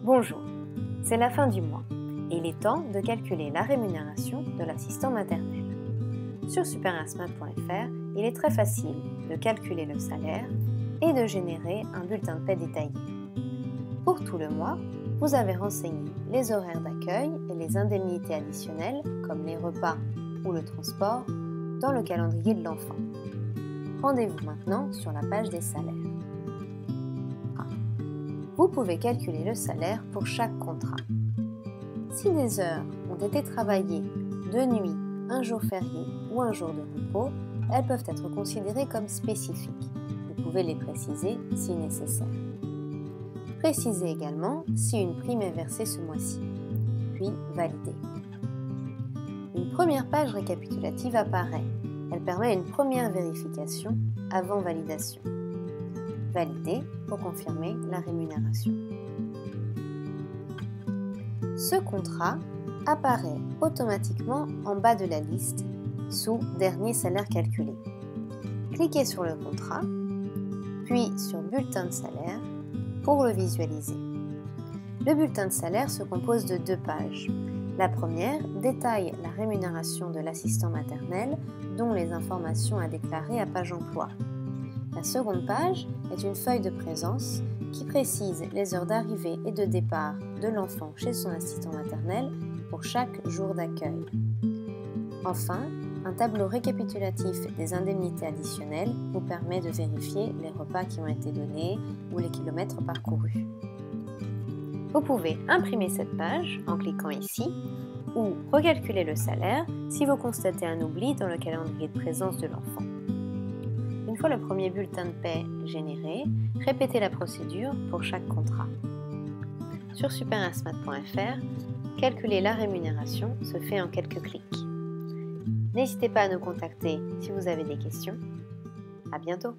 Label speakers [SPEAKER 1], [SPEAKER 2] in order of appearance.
[SPEAKER 1] Bonjour, c'est la fin du mois et il est temps de calculer la rémunération de l'assistant maternel. Sur superansmath.fr, il est très facile de calculer le salaire et de générer un bulletin de paie détaillé. Pour tout le mois, vous avez renseigné les horaires d'accueil et les indemnités additionnelles comme les repas ou le transport dans le calendrier de l'enfant. Rendez-vous maintenant sur la page des salaires. Vous pouvez calculer le salaire pour chaque contrat. Si des heures ont été travaillées de nuit, un jour férié ou un jour de repos, elles peuvent être considérées comme spécifiques. Vous pouvez les préciser si nécessaire. Précisez également si une prime est versée ce mois-ci, puis validez. Une première page récapitulative apparaît. Elle permet une première vérification avant validation. Validez pour confirmer la rémunération. Ce contrat apparaît automatiquement en bas de la liste sous « Dernier salaire calculé ». Cliquez sur le contrat, puis sur « Bulletin de salaire » pour le visualiser. Le bulletin de salaire se compose de 2 pages. La première détaille la rémunération de l'assistant maternel, dont les informations à déclarer à page emploi. La seconde page est une feuille de présence qui précise les heures d'arrivée et de départ de l'enfant chez son assistant maternel pour chaque jour d'accueil. Enfin, un tableau récapitulatif des indemnités additionnelles vous permet de vérifier les repas qui ont été donnés ou les kilomètres parcourus. Vous pouvez imprimer cette page en cliquant ici ou recalculer le salaire si vous constatez un oubli dans le calendrier de présence de l'enfant. Une fois le premier bulletin de paie généré, répétez la procédure pour chaque contrat. Sur superansmath.fr, calculer la rémunération se fait en quelques clics. N'hésitez pas à nous contacter si vous avez des questions. À bientôt!